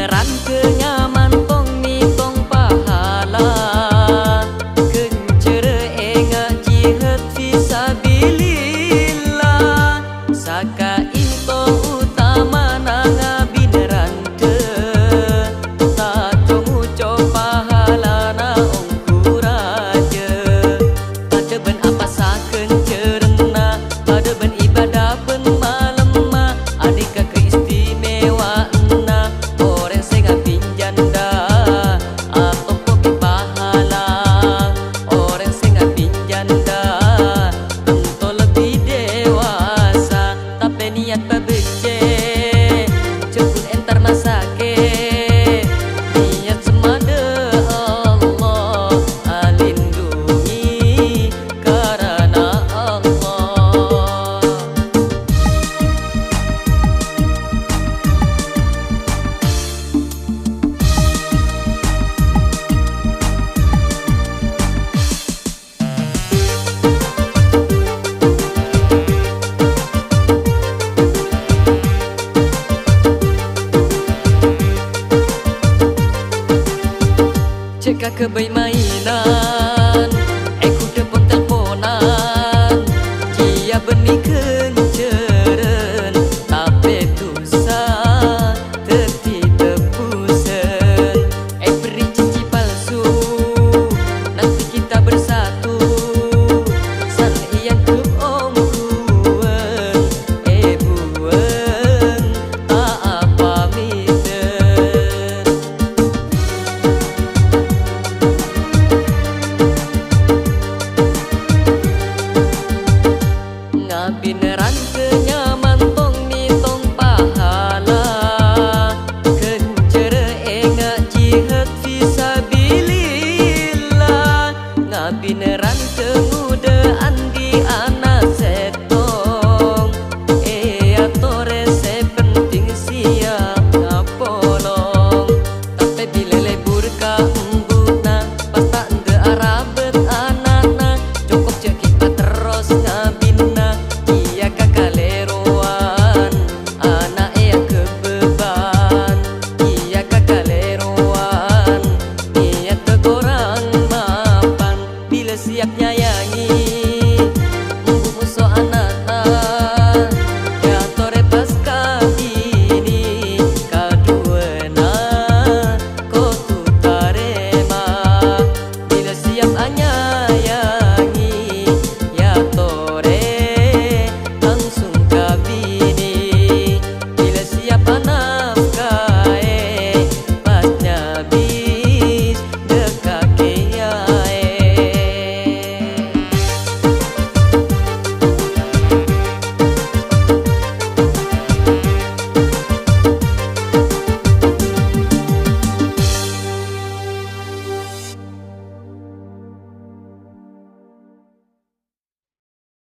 beneran kenyaman tong ni tong pahala kencere enga jihad fisabilillah saka into utama nanga bineran ke tak tunggu coba pahala na ong kuraje pada ben apa saken cerna pada ben ibadah ben malam ma adika keistimewa na orang senga pinjanda atau kopi pahala orang senga pinjanda tentu lebih dewasa tapi niat babece cukup entar masake niat semada Allah alindungi karena Allah. Cekak kebai mainan